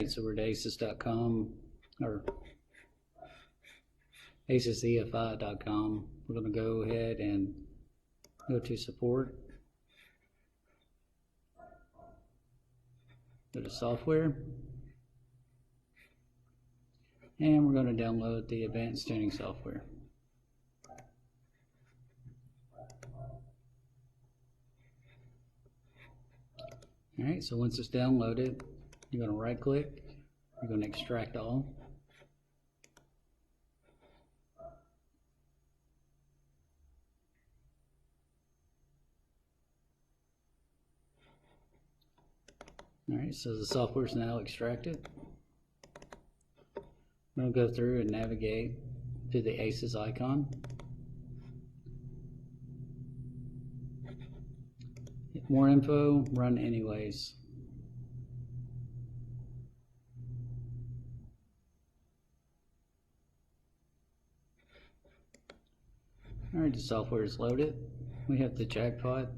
Alright, so we're at aces.com or acesefi.com. We're going to go ahead and go to support, go to software, and we're going to download the advanced tuning software. Alright, so once it's downloaded, you're going to right click, you're going to extract all. Alright, so the software is now extracted. I'm going to go through and navigate to the ACES icon. More info, run anyways. Alright, the software is loaded. We have the Jackpot.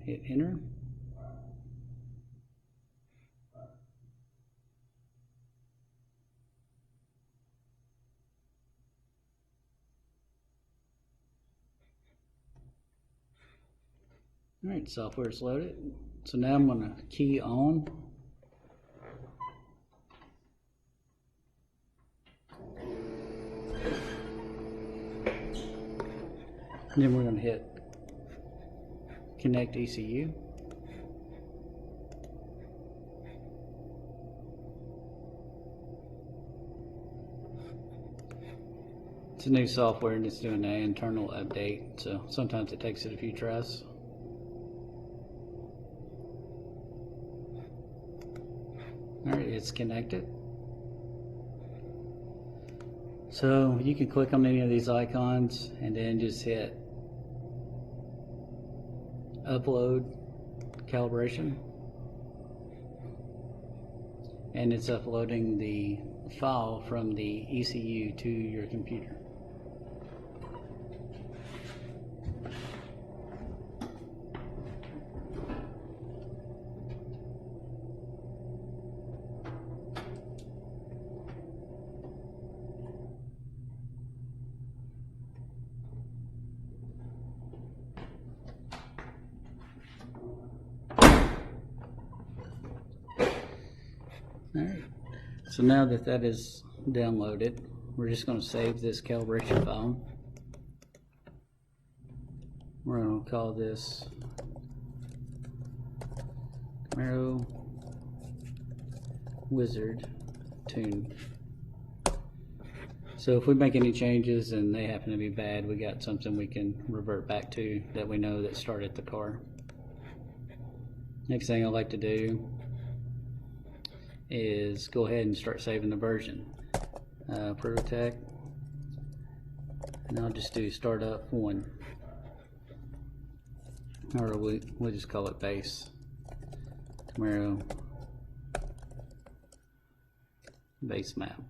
Hit enter. Alright, software is loaded. So now I'm going to key on. And then we're going to hit connect ECU. It's a new software and it's doing an internal update, so sometimes it takes it a few tries. Alright, it's connected. So you can click on any of these icons and then just hit upload calibration, and it's uploading the file from the ECU to your computer. Alright, so now that that is downloaded, we're just going to save this calibration file. We're going to call this Camaro Wizard Tune. So if we make any changes and they happen to be bad, we got something we can revert back to that we know that started the car. Next thing I like to do is go ahead and start saving the version. Proto-Tech, and I'll just do startup 1, or we'll just call it base Camaro basemap.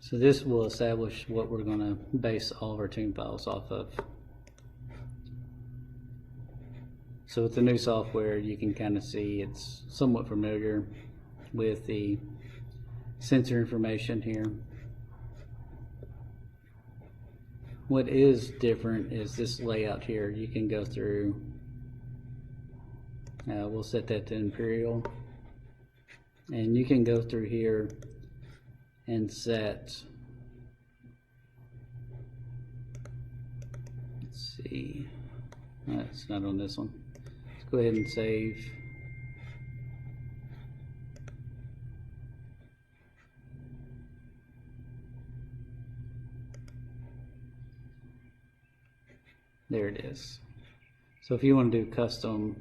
So this will establish what we're going to base all of our tune files off of. So with the new software, you can kind of see it's somewhat familiar with the sensor information here. What is different is this layout here. You can go through, we'll set that to Imperial, and you can go through here and set, let's see, it's not on this one. Go ahead and save. There it is. So if you want to do custom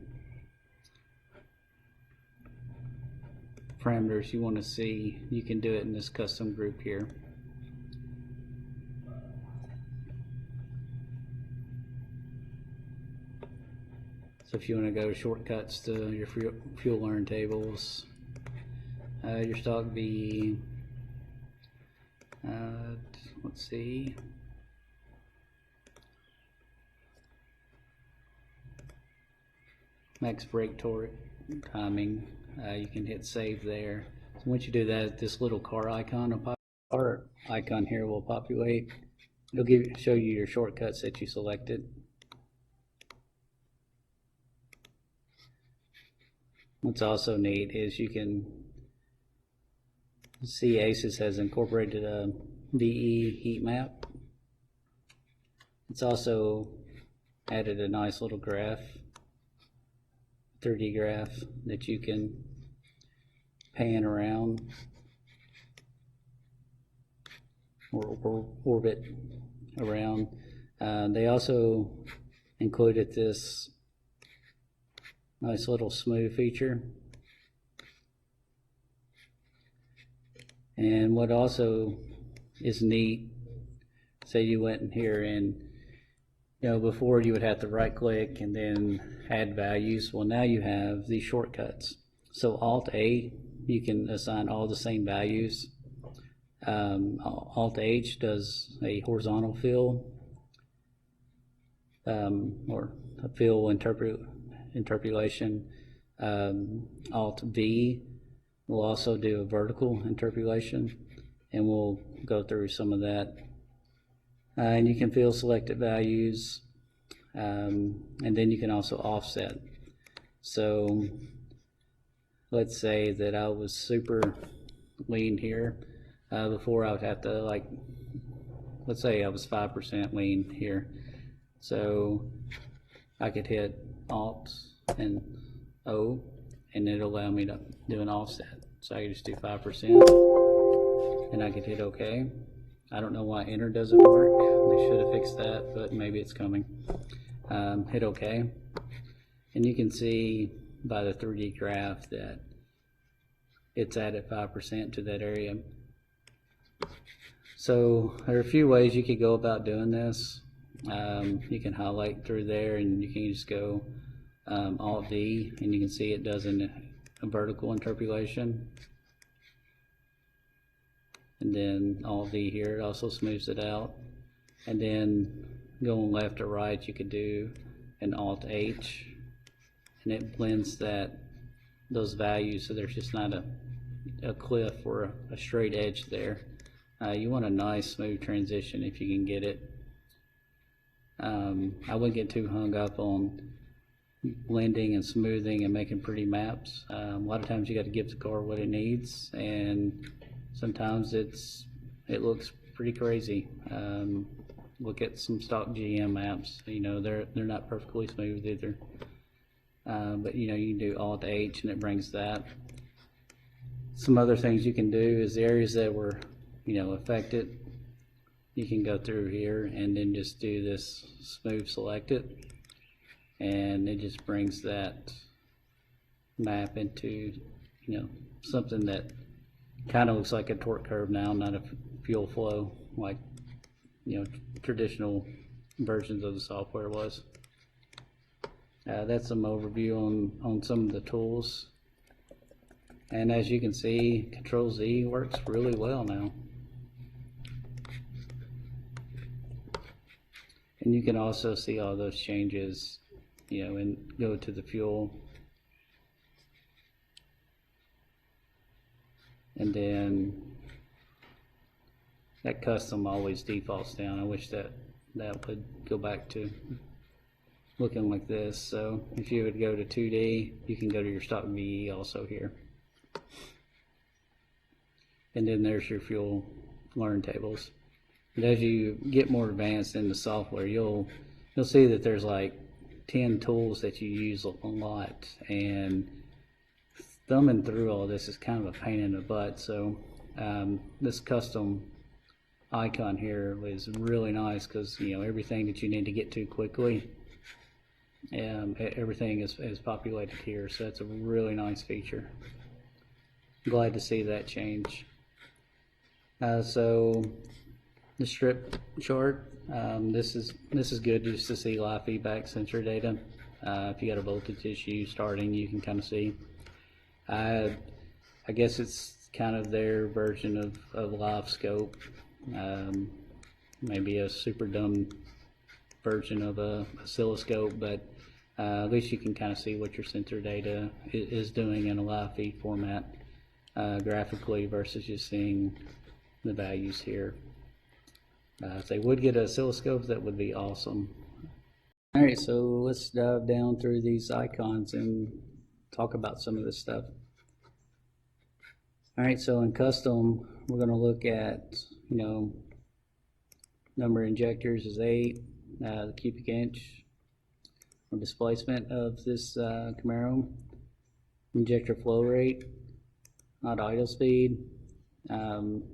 parameters you want to see, you can do it in this custom group here. So if you want to go shortcuts to your fuel learn tables, your stock V, let's see, max brake torque, timing, you can hit save there. So once you do that, this little car icon here will populate. It'll show you your shortcuts that you selected. What's also neat is you can see ACES has incorporated a VE heat map. It's also added a nice little graph, 3D graph that you can pan around or orbit around. They also included this nice little smooth feature. And what also is neat, say you went in here and before you would have to right click and then add values. Well, now you have these shortcuts. So Alt A, you can assign all the same values. Alt H does a horizontal fill, or a fill interpolation. Alt V will also do a vertical interpolation, and we'll go through some of that. And you can fill selected values, and then you can also offset. So let's say that I was super lean here. Before I would have to, like, let's say I was 5% lean here. So I could hit Alt and O, and it'll allow me to do an offset. So I could just do 5%, and I could hit OK. I don't know why enter doesn't work. They should have fixed that, but maybe it's coming. Hit OK. And you can see by the 3D graph that it's added 5% to that area. So there are a few ways you could go about doing this. You can highlight through there, and you can just go Alt D, and you can see it does a vertical interpolation. And then Alt V here, it also smooths it out. And then going left or right, you could do an Alt H, and it blends those values so there's just not a cliff or a straight edge there. You want a nice smooth transition if you can get it. I wouldn't get too hung up on blending and smoothing and making pretty maps. A lot of times you got to give the car what it needs, and sometimes it looks pretty crazy. Look at some stock GM maps. They're not perfectly smooth either. But you can do Alt H, and it brings that. Some other things you can do is the areas that were affected. You can go through here and then just do this smooth select it, and it just brings that map into something that kind of looks like a torque curve now, not a fuel flow like traditional versions of the software was. That's some overview on some of the tools, and as you can see, Control Z works really well now. And you can also see all those changes, and go to the fuel. And then that custom always defaults down. I wish that would go back to looking like this. So if you would go to 2D, you can go to your stock VE also here. And then there's your fuel learn tables. But as you get more advanced in the software, you'll see that there's like 10 tools that you use a lot, and thumbing through all this is kind of a pain in the butt. So this custom icon here is really nice because everything that you need to get to quickly, everything is populated here. So that's a really nice feature. Glad to see that change. So the strip chart, this is good just to see live feedback sensor data. If you got a voltage issue starting, you can kind of see. I guess it's kind of their version of live scope, maybe a super dumb version of a oscilloscope, but At least you can kind of see what your sensor data is doing in a live feed format graphically versus just seeing the values here. If they would get oscilloscopes, that would be awesome. Alright, so let's dive down through these icons and talk about some of this stuff. Alright, so in custom, we're going to look at, number of injectors is 8, the cubic inch or displacement of this Camaro, injector flow rate, not idle speed.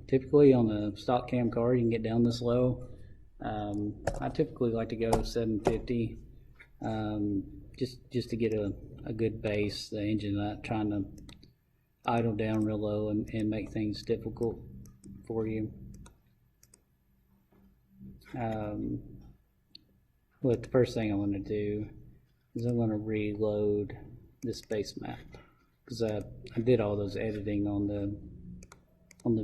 Typically on the stock cam car, you can get down this low. I typically like to go 750, just to get a good base. The engine not trying to idle down real low and make things difficult for you. What the first thing I want to do is I'm going to reload this base map, because I did all those editing on the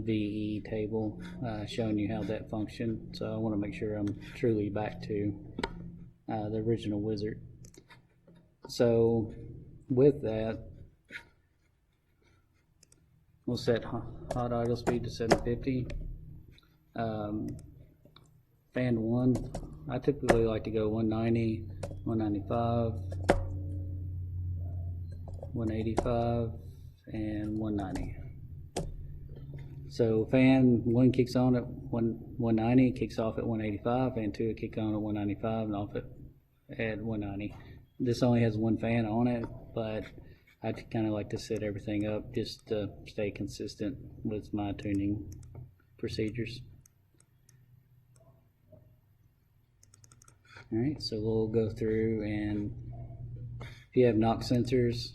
VE table, showing you how that functioned. So I want to make sure I'm truly back to the original wizard. So with that, we'll set hot idle speed to 750. Fan 1, I typically like to go 190, 195, 185, and 190. So fan 1 kicks on at 190, kicks off at 185, fan 2 kicks on at 195 and off at 190. This only has one fan on it, but I kind of like to set everything up just to stay consistent with my tuning procedures. Alright, so we'll go through, and if you have knock sensors,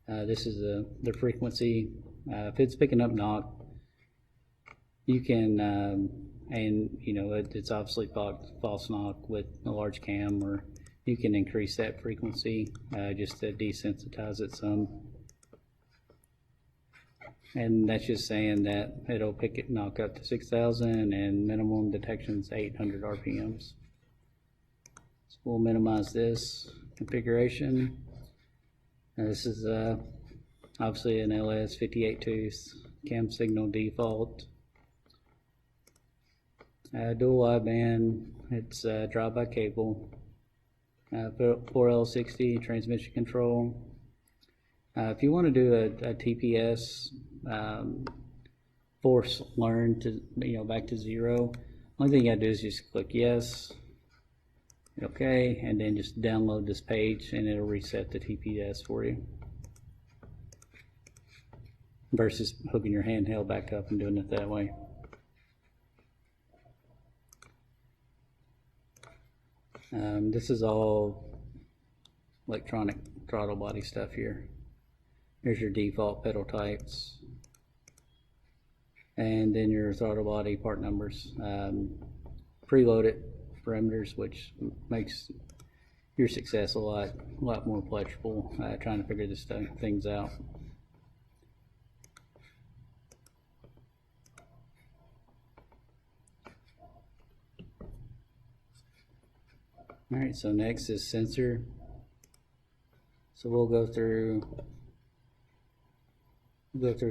this is the frequency. If it's picking up knock, you can, and it's obviously false knock with a large cam, or you can increase that frequency just to desensitize it some. And that's just saying that it'll pick it knock up to 6,000 and minimum detection is 800 RPMs. So we'll minimize this configuration. Now this is obviously an LS 58 tooth cam signal default. Dual wideband, it's drive-by cable. 4L60 transmission control. If you want to do a TPS force learn to back to 0, only thing you gotta do is just click yes, okay, and then just download this page and it'll reset the TPS for you, versus hooking your handheld back up and doing it that way. This is all electronic throttle body stuff here. Here's your default pedal types, and then your throttle body part numbers. Preloaded parameters, which makes your success a lot more pleasurable trying to figure this things out. Alright, so next is sensor. So we'll go through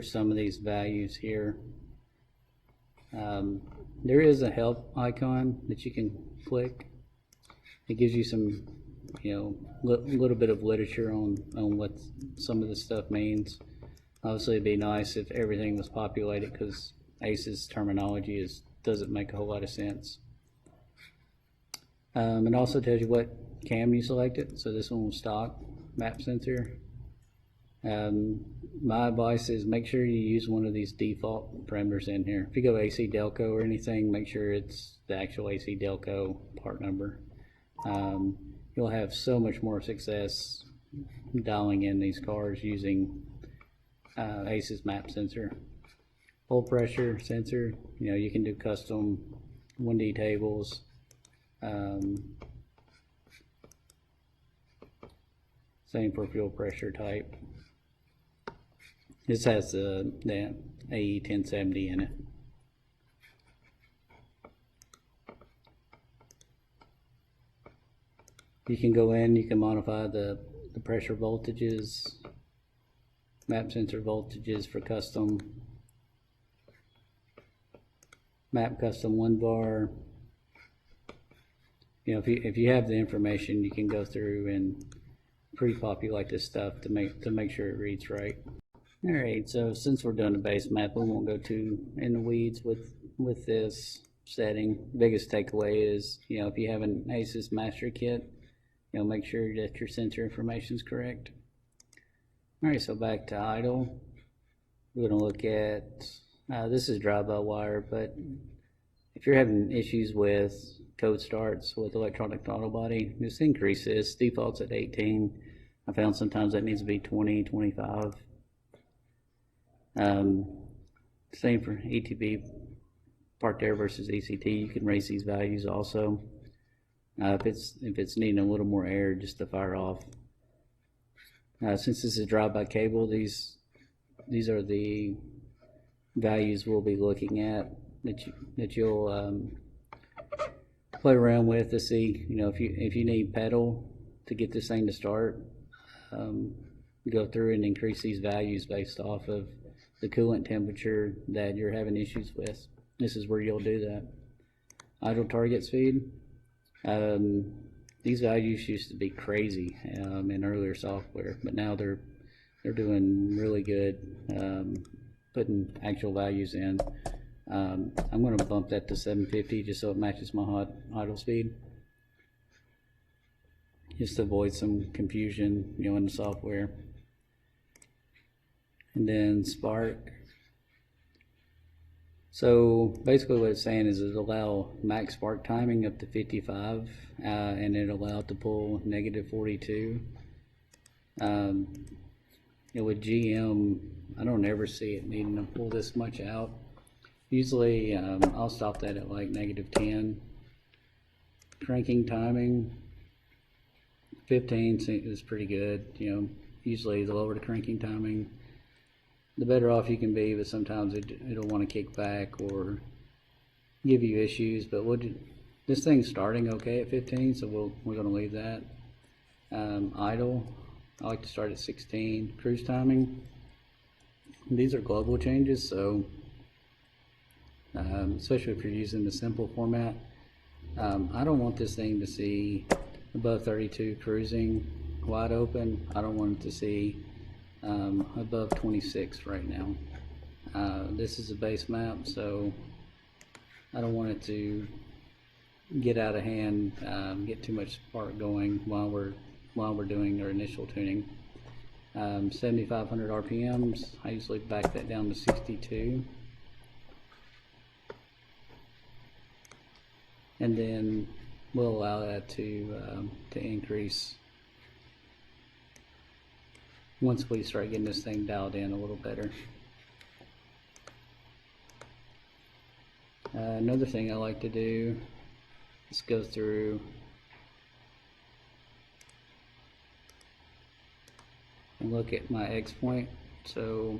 some of these values here. There is a help icon that you can click. It gives you some, little bit of literature on what some of this stuff means. Obviously, it'd be nice if everything was populated, because ACE's terminology doesn't make a whole lot of sense. It also tells you what cam you selected. So this one was stock map sensor. My advice is make sure you use one of these default parameters in here. If you go AC Delco or anything, make sure it's the actual AC Delco part number. You'll have so much more success dialing in these cars using ACE's map sensor. Oil pressure sensor, you can do custom 1D tables. Same for fuel pressure type. This has the AE 1070 in it. You can go in, you can modify the pressure voltages, map sensor voltages for custom, map custom 1 bar. You know, if you have the information, you can go through and pre-populate this stuff to make sure it reads right. All right, so since we're doing the base map, we won't go too in the weeds with this setting. Biggest takeaway is, you know, if you have an ASUS master kit, you know, make sure that your sensor information is correct. All right, so back to idle. We're going to look at this is drive-by-wire, but if you're having issues with code starts with electronic throttle body, just increase this. Default's at 18. I found sometimes that needs to be 20, 25. Same for ETB, parked air versus ECT. You can raise these values also. If it's needing a little more air, just to fire off. Since this is drive-by cable, these are the values we'll be looking at that you'll play around with to see, you know, if you need pedal to get this thing to start, go through and increase these values based off of the coolant temperature that you're having issues with. This is where you'll do that. Idle target speed. These values used to be crazy in earlier software, but now they're doing really good, putting actual values in. I'm going to bump that to 750 just so it matches my hot idle speed, just to avoid some confusion, you know, in the software. And then spark. So basically what it's saying is it'll allow max spark timing up to 55, and it'll allow it to pull -42. With GM, I don't ever see it needing to pull this much out. Usually I'll stop that at like -10. Cranking timing, 15 is pretty good. You know, usually the lower the cranking timing, the better off you can be, but sometimes it'll want to kick back or give you issues. But this thing's starting okay at 15, so we're going to leave that. Idle, I like to start at 16. Cruise timing, these are global changes, so especially if you're using the simple format, I don't want this thing to see above 32 cruising wide open. I don't want it to see above 26 right now. This is a base map, so I don't want it to get out of hand, get too much spark going while we're doing our initial tuning. 7,500 RPMs. I usually back that down to 62, and then we'll allow that to increase once we start getting this thing dialed in a little better. Another thing I like to do is go through and look at my X point. So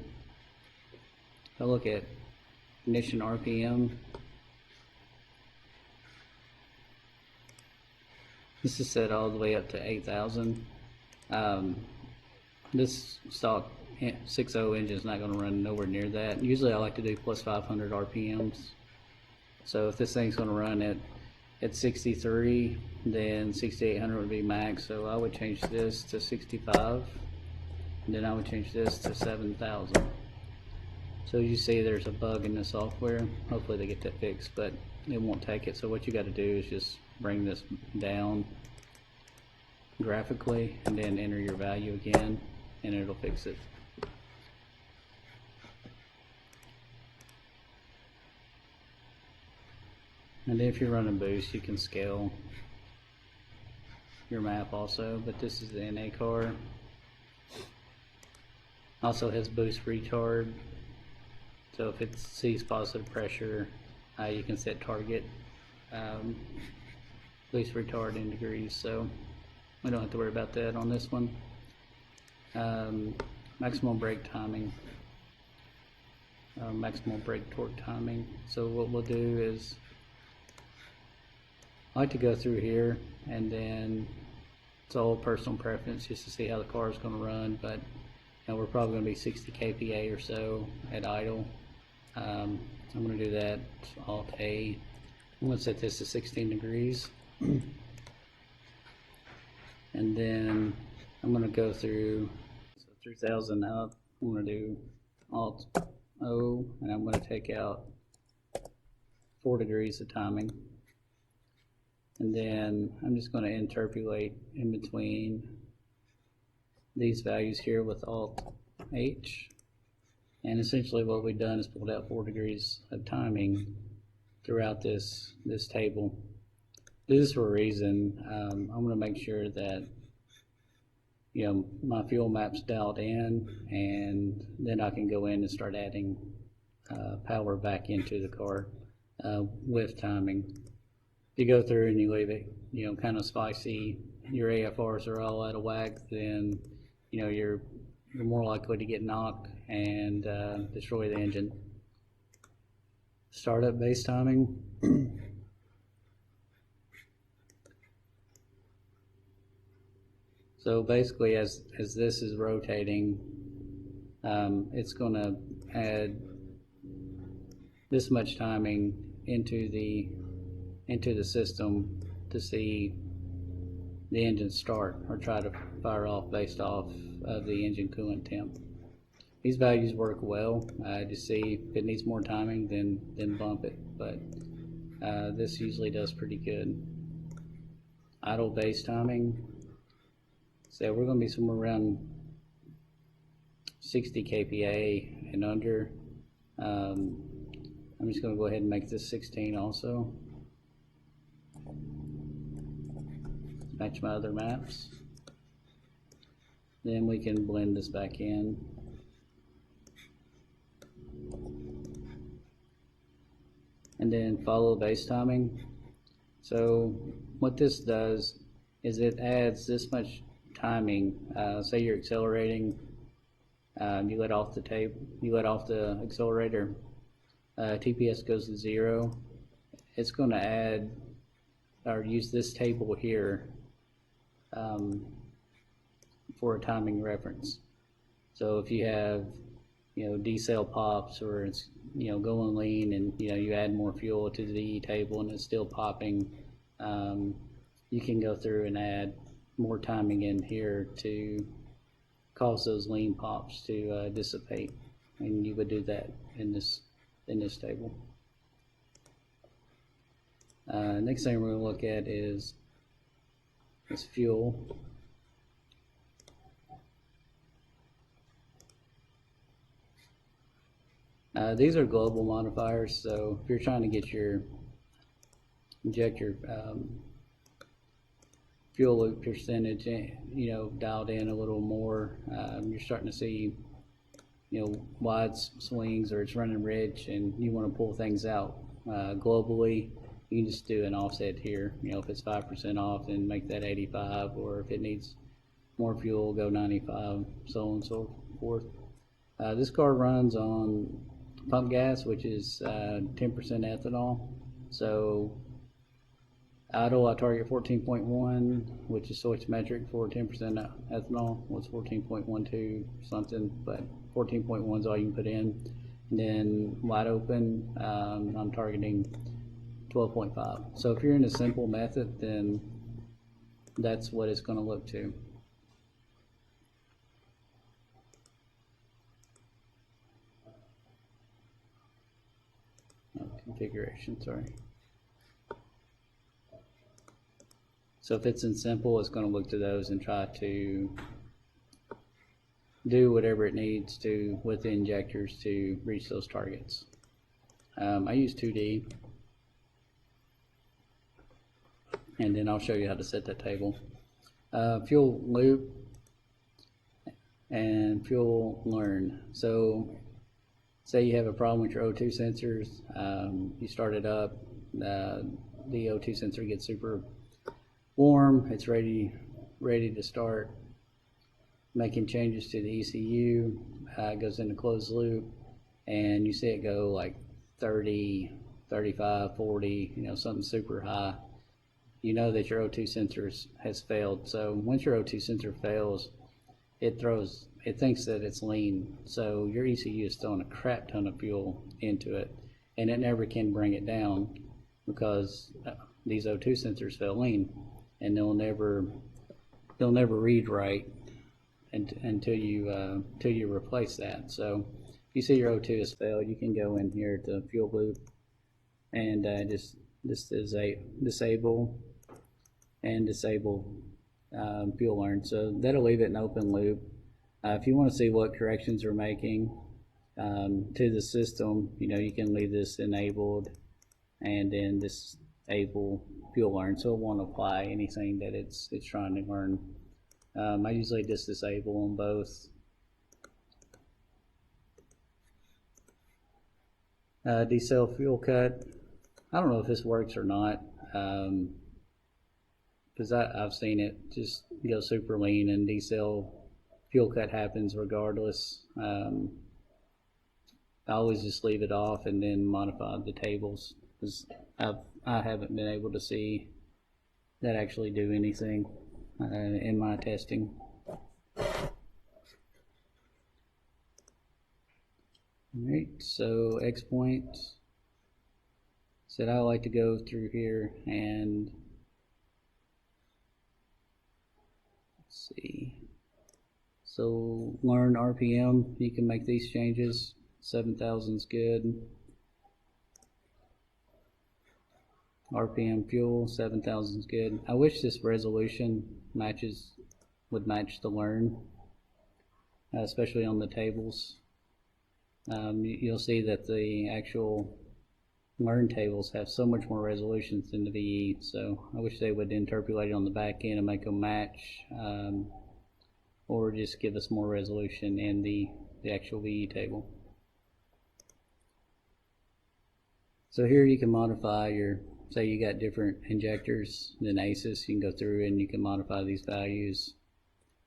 if I look at ignition RPM, this is set all the way up to 8,000. This stock 6.0 engine is not going to run nowhere near that. Usually I like to do plus 500 RPMs. So if this thing's going to run at 63, then 6,800 would be max. So I would change this to 65, and then I would change this to 7,000. So you see there's a bug in the software. Hopefully they get that fixed, but it won't take it. So what you got to do is just bring this down graphically and then enter your value again, and it'll fix it. And if you're running boost, you can scale your map also, but this is the NA car. Also has boost retard, so if it sees positive pressure, you can set target boost retard in degrees, so we don't have to worry about that on this one. Maximum brake timing, maximum brake torque timing. So what we'll do is I like to go through here and then it's all personal preference just to see how the car is going to run, but we're probably going to be 60 kPa or so at idle. I'm going to do that, Alt A. I'm going to set this to 16 degrees. And then I'm going to go through, so 3000 up, I'm going to do Alt O, and I'm going to take out 4 degrees of timing. And then I'm just going to interpolate in between these values here with Alt H. And essentially what we've done is pulled out 4 degrees of timing throughout this table. This is for a reason. I'm going to make sure that my fuel map's dialed in, and then I can go in and start adding power back into the car with timing. If you go through and you leave it kind of spicy, your AFRs are all out of whack, then you're more likely to get knocked and destroy the engine. Startup base timing. So basically, as this is rotating, it's going to add this much timing into the system to see the engine start or try to fire off based off of the engine coolant temp. These values work well. Just see if it needs more timing, then bump it. But this usually does pretty good. Idle base timing. So we're going to be somewhere around 60 kPa and under. I'm just going to go ahead and make this 16 also. Match my other maps. Then we can blend this back in. And then follow base timing. So what this does is it adds this much timing. Say you're accelerating, you let off the accelerator, TPS goes to 0. It's going to add or use this table here for a timing reference. So if you have decel pops, or it's going lean, and you add more fuel to the DE table and it's still popping, you can go through and add more timing in here to cause those lean pops to dissipate, and you would do that in this table. Next thing we're going to look at is fuel. These are global modifiers, so if you're trying to get your injector fuel loop percentage dialed in a little more, you're starting to see wide swings, or it's running rich and you want to pull things out globally, you can just do an offset here. If it's 5% off, then make that 85, or if it needs more fuel, go 95, so on and so forth. This car runs on pump gas, which is 10% ethanol. So idle, I target 14.1, which is stoichiometric for 10% ethanol. Well, it's 14.12 something, but 14.1 is all you can put in. And then wide open, I'm targeting 12.5. So if you're in a simple method, then that's what it's going to look to. Configuration, sorry. So if it's in simple, it's going to look to those and try to do whatever it needs to with the injectors to reach those targets. I use 2D, and then I'll show you how to set that table. Fuel loop and fuel learn. So say you have a problem with your O2 sensors, you start it up, the O2 sensor gets super warm, it's ready to start making changes to the ECU, goes into closed loop, and you see it go like 30, 35, 40, something super high. you know that your O2 sensor has failed. So once your O2 sensor fails, it thinks that it's lean. So your ECU is throwing a crap ton of fuel into it, and it never can bring it down because these O2 sensors fail lean, and they'll never read right until you replace that. So if you see your O2 has failed, you can go in here to fuel loop and just disable fuel learn. So that'll leave it in open loop. If you want to see what corrections are making to the system, you can leave this enabled and then disable fuel learn, so it won't apply anything that it's trying to learn. I usually just disable them both. Decel fuel cut. I don't know if this works or not, because I've seen it just go super lean and decel fuel cut happens regardless. I always just leave it off and then modify the tables, because I haven't been able to see that actually do anything in my testing. Alright, so X point said I like to go through here and let's see. So learn RPM, you can make these changes. 7,000 is good. RPM fuel, 7,000 is good. I wish this resolution would match the learn, especially on the tables. You'll see that the actual learn tables have so much more resolutions than the VE, so I wish they would interpolate it on the back end and make them match, or just give us more resolution in the actual VE table. So here you can modify your, say you got different injectors than ACES, you can go through and you can modify these values.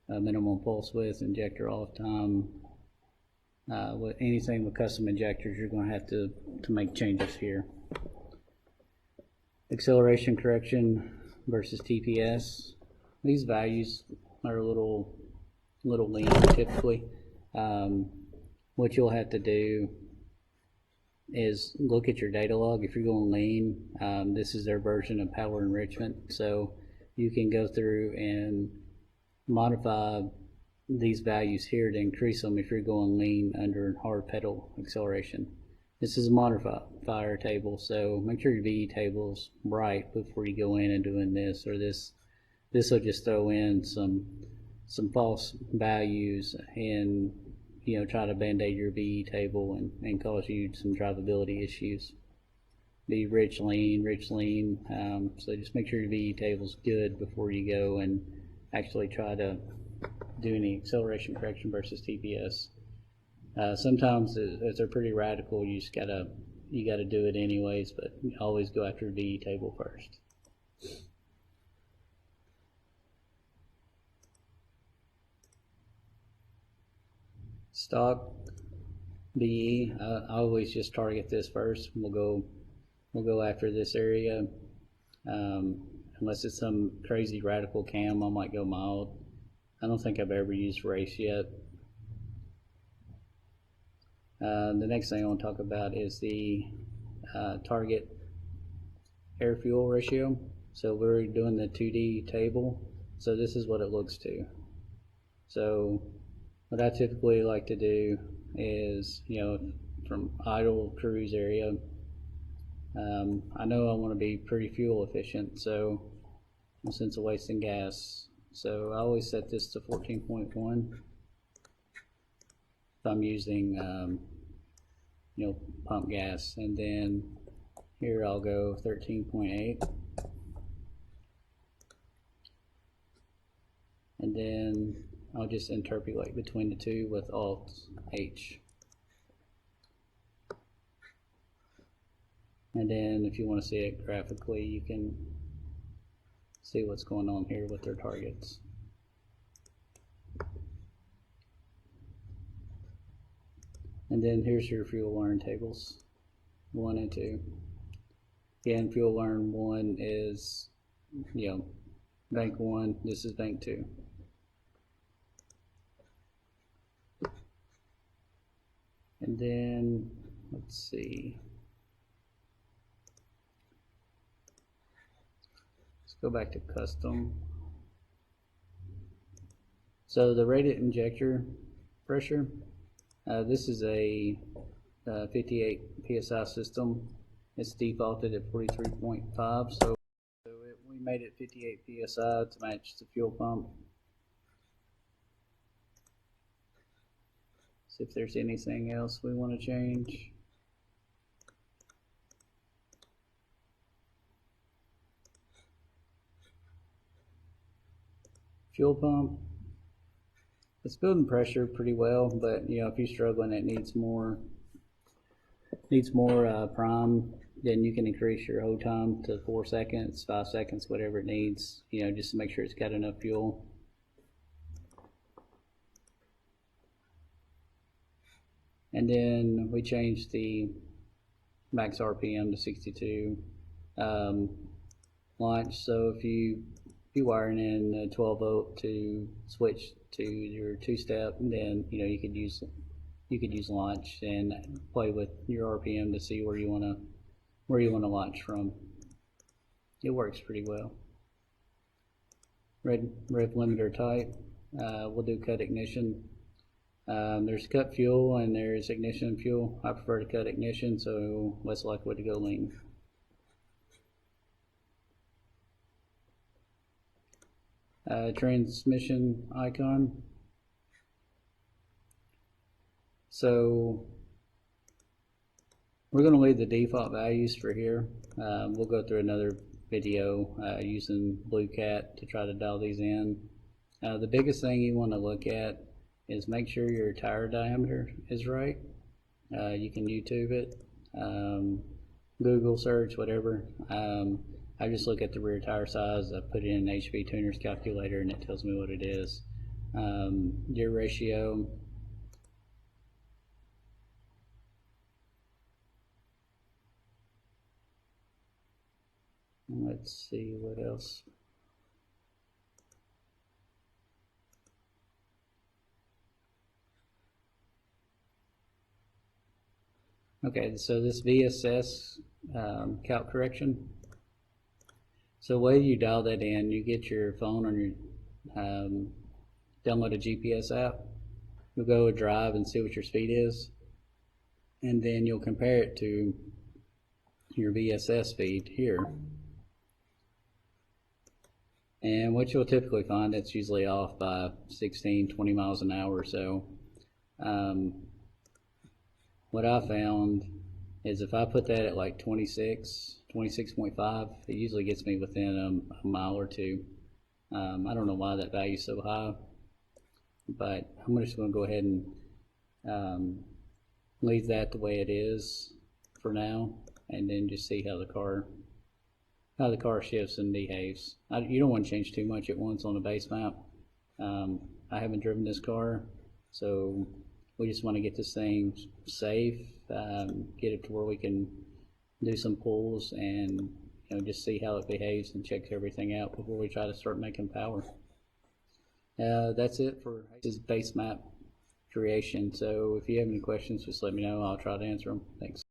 Minimum pulse width, injector off time. With anything with custom injectors, you're going to have to make changes here. Acceleration correction versus TPS. These values are a little lean typically. What you'll have to do is look at your data log. If you're going lean, this is their version of power enrichment, so you can go through and modify these values here to increase them if you're going lean under hard pedal acceleration. This is a modifier table, so make sure your VE table is bright before you go in and doing this, or this will just throw in some false values and try to band-aid your VE table and cause you some drivability issues. Be rich lean, so just make sure your VE table is good before you go and actually try to do any acceleration correction versus TPS. Sometimes if they're pretty radical, you gotta do it anyways, but always go after the VE table first. Stock VE, I always just target this first. We'll go after this area, unless it's some crazy radical cam. I might go mild. I don't think I've ever used race yet. The next thing I want to talk about is the target air fuel ratio. So we're doing the 2D table, so this is what it looks to. So what I typically like to do is, from idle cruise area, I know I want to be pretty fuel efficient, so since of wasting gas, so I always set this to 14.1 if I'm using pump gas, and then here I'll go 13.8, and then I'll just interpolate between the two with Alt H. And then if you want to see it graphically, you can see what's going on here with their targets. And then here's your fuel learn tables, 1 and 2. Again, fuel learn 1 is you know, bank 1, this is bank 2. And then, let's see. Let's go back to custom. So the rated injector pressure, this is a 58 PSI system. It's defaulted at 43.5, so we made it 58 PSI to match the fuel pump. See if there's anything else we want to change. Fuel pump. It's building pressure pretty well, but you know, if you're struggling, it needs more prime, then you can increase your hold time to 4 seconds, 5 seconds, whatever it needs, you know, just to make sure it's got enough fuel. And then we changed the max RPM to 62 launch. So if you wiring in a 12 volt to switch to your 2-step, then you know you could use launch and play with your RPM to see where you want to launch from. It works pretty well. Rev limiter type. We'll do cut ignition. There's cut fuel and there's ignition fuel. I prefer to cut ignition, so less likely to go lean. Transmission icon. So we're going to leave the default values for here. We'll go through another video using Blue Cat to try to dial these in. The biggest thing you want to look at is make sure your tire diameter is right. You can YouTube it, Google search, whatever. I just look at the rear tire size. I put it in an HV tuner's calculator and it tells me what it is. Gear ratio. Let's see what else. Okay, so this VSS calc correction. So the way you dial that in, you get your phone on your download a GPS app. You'll go to drive and see what your speed is, and then you'll compare it to your VSS feed here. And what you'll typically find, it's usually off by 16, 20 miles an hour or so. What I found is if I put that at like 26.5, it usually gets me within a mile or two. I don't know why that value is so high, but I'm just going to go ahead and leave that the way it is for now, and then just see how the car shifts and behaves. You don't want to change too much at once on a base map. I haven't driven this car, so we just want to get this thing safe, get it to where we can do some pulls and just see how it behaves and check everything out before we try to start making power. That's it for this base map creation. So if you have any questions, just let me know. I'll try to answer them. Thanks.